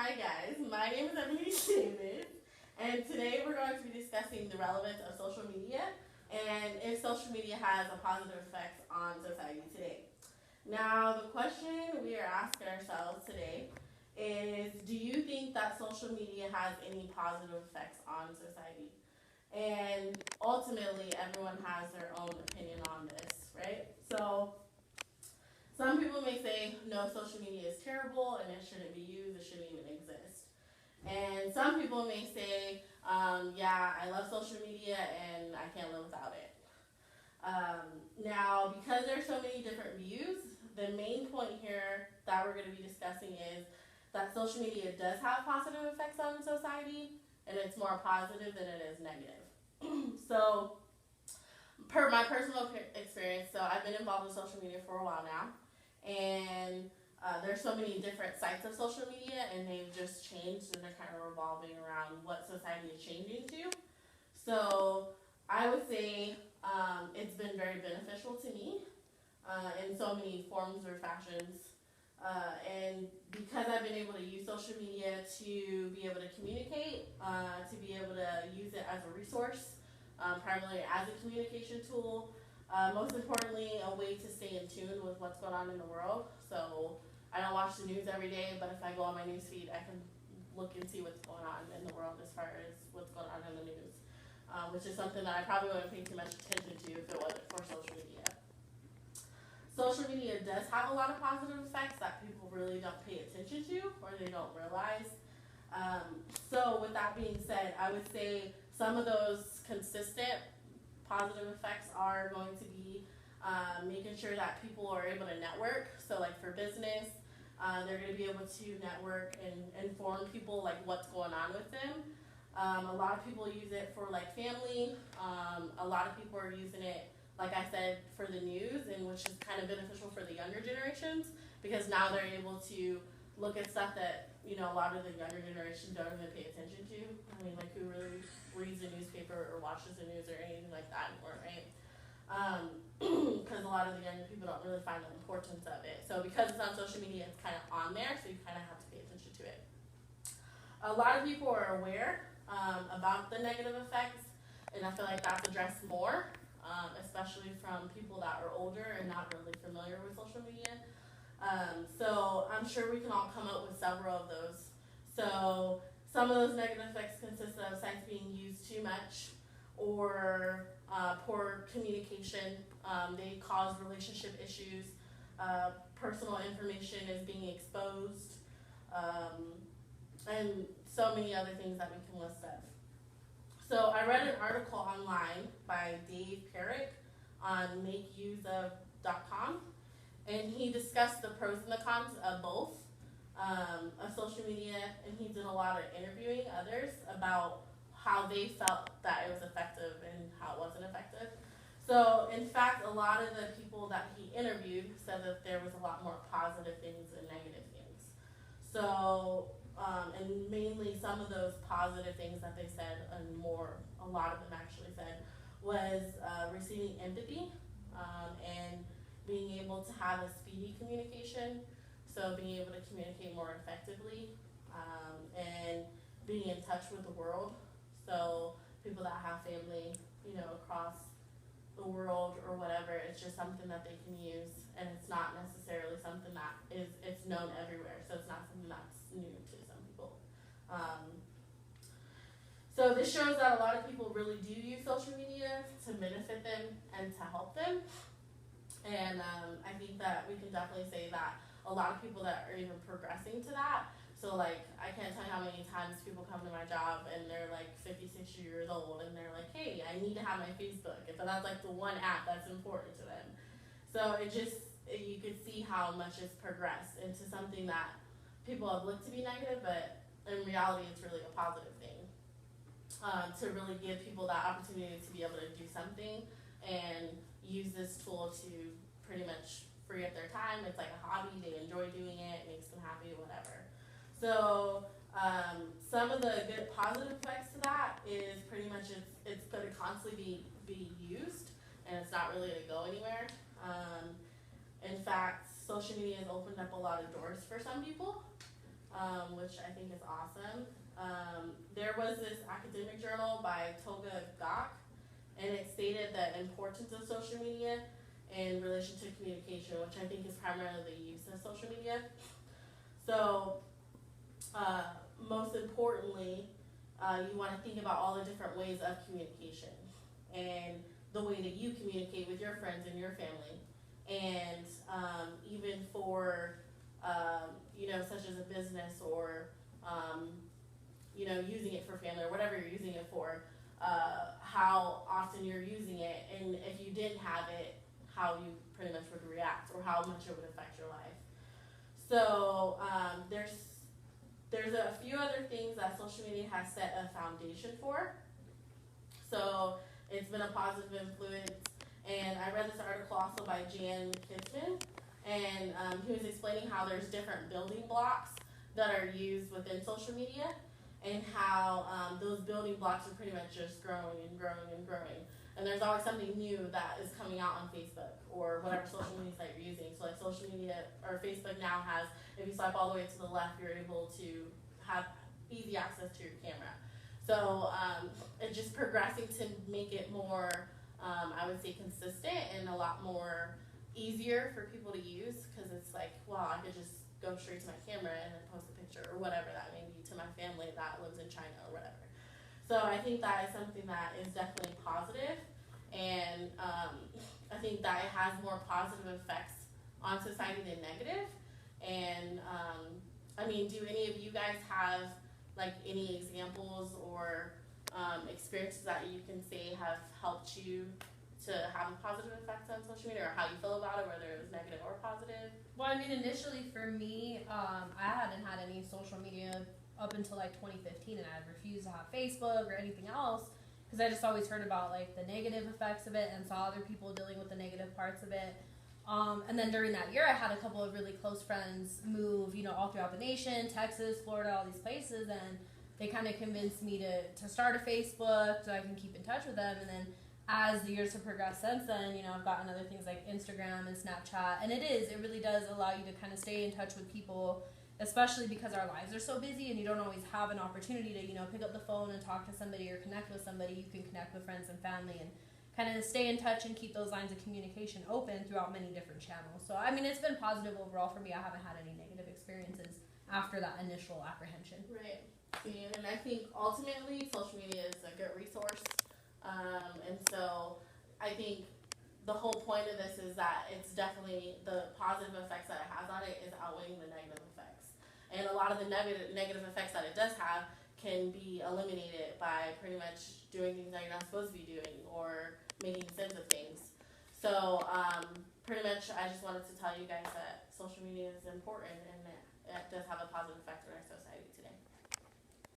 Hi guys, my name is Eboni, and today we're going to be discussing the relevance of social media and if social media has a positive effect on society today. Now, the question we are asking ourselves today is, do you think that social media has any positive effects on society? And ultimately, everyone has their own opinion on this, right? So, some people may say, no, social media is terrible and it shouldn't be used, it shouldn't even exist. And some people may say, yeah, I love social media and I can't live without it. Now, because there's so many different views, the main point here that we're going to be discussing is that social media does have positive effects on society, and it's more positive than it is negative. So, per my personal experience, so I've been involved in social media for a while now, and there's so many different sites of social media, and they've just changed, and they're kind of revolving around what society is changing to. So I would say it's been very beneficial to me in so many forms or fashions. And because I've been able to use social media to be able to communicate, to be able to use it as a resource, primarily as a communication tool, most importantly, a way to stay in tune with what's going on in the world. So I don't watch the news every day, but if I go on my news feed, I can look and see what's going on in the world as far as what's going on in the news, which is something that I probably wouldn't pay too much attention to if it wasn't for social media. Social media does have a lot of positive effects that people really don't pay attention to or they don't realize. So with that being said, I would say some of those consistent positive effects are going to be making sure that people are able to network. So like for business, they're going to be able to network and inform people like what's going on with them. A lot of people use it for like family. A lot of people are using it, like I said, for the news, and which is kind of beneficial for the younger generations because now they're able to look at stuff that, you know, a lot of the younger generation don't even pay attention to. I mean, like, who really reads the newspaper or watches the news or anything like that anymore, right? Because a lot of the younger people don't really find the importance of it. So because it's on social media, it's kind of on there, so you kind of have to pay attention to it. A lot of people are aware about the negative effects, and I feel like that's addressed more, especially from people that are older and not really familiar with social media. So I'm sure we can all come up with several of those. So some of those negative effects consist of sites being used too much or poor communication. They cause relationship issues. Personal information is being exposed. And so many other things that we can list of. So I read an article online by Dave Perrick on makeuseof.com, and he discussed the pros and the cons of both of social media, and he did a lot of interviewing others about how they felt that it was effective and how it wasn't effective. So in fact, a lot of the people that he interviewed said that there was a lot more positive things than negative things. So and mainly some of those positive things that they said, and a lot of them actually said, was receiving empathy and being able to have a speedy communication, so being able to communicate more effectively, and being in touch with the world. So people that have family, you know, across the world or whatever, it's just something that they can use, and it's not necessarily something that it's known everywhere, so it's not something that's new to some people. So this shows that a lot of people really do use social media to benefit them and to help them. And I think that we can definitely say that a lot of people that are even progressing to that. So like, I can't tell you how many times people come to my job and they're like 50, 60 years old and they're like, hey, I need to have my Facebook. But that's like the one app that's important to them. So you could see how much it's progressed into something that people have looked to be negative, but in reality, it's really a positive thing. To really give people that opportunity to be able to do something and use this tool to pretty much free up their time. It's like a hobby, they enjoy doing it, it makes them happy, whatever. So some of the good positive effects to that is pretty much it's going to constantly be used, and it's not really going to go anywhere. In fact, social media has opened up a lot of doors for some people. which I think is awesome. There was this academic journal by Toga Gok, and it stated the importance of social media in relation to communication, which I think is primarily the use of social media. So, most importantly, you want to think about all the different ways of communication and the way that you communicate with your friends and your family, and even for such as a business or using it for family or whatever you're using it for, how often you're using it, and if you didn't have it, how you pretty much would react or how much it would affect your life. So there's a few other things that social media has set a foundation for. So it's been a positive influence, and I read this article also by Jan Kitzman, and he was explaining how there's different building blocks that are used within social media, and how those building blocks are pretty much just growing and growing and growing. And there's always something new that is coming out on Facebook or whatever social media site you're using. So like social media or Facebook now has, if you swipe all the way to the left, you're able to have easy access to your camera. So it's just progressing to make it more, I would say, consistent and a lot more easier for people to use, because it's like, wow, I could just go straight to my camera and then post a picture or whatever that may be to my family that lives in China or whatever. So I think that is something that is definitely positive, and I think that it has more positive effects on society than negative. And do any of you guys have like any examples or experiences that you can say have helped you to have a positive effect on social media, or how you feel about it, whether it was negative or positive? Well, initially for me, I hadn't had any social media up until like 2015, and I refused to have Facebook or anything else because I just always heard about like the negative effects of it and saw other people dealing with the negative parts of it. And then during that year, I had a couple of really close friends move, all throughout the nation, Texas, Florida, all these places, and they kind of convinced me to start a Facebook so I can keep in touch with them. And then as the years have progressed since then, I've gotten other things like Instagram and Snapchat, and it really does allow you to kind of stay in touch with people, especially because our lives are so busy and you don't always have an opportunity to, pick up the phone and talk to somebody or connect with somebody. You can connect with friends and family and kind of stay in touch and keep those lines of communication open throughout many different channels. So, it's been positive overall for me. I haven't had any negative experiences after that initial apprehension. Right. And I think ultimately social media is a good resource. And so I think the whole point of this is that it's definitely the positive effects that it has on it is outweighing the negative effects. And a lot of the negative effects that it does have can be eliminated by pretty much doing things that you're not supposed to be doing or making sense of things. So pretty much I just wanted to tell you guys that social media is important and it does have a positive effect on our society today.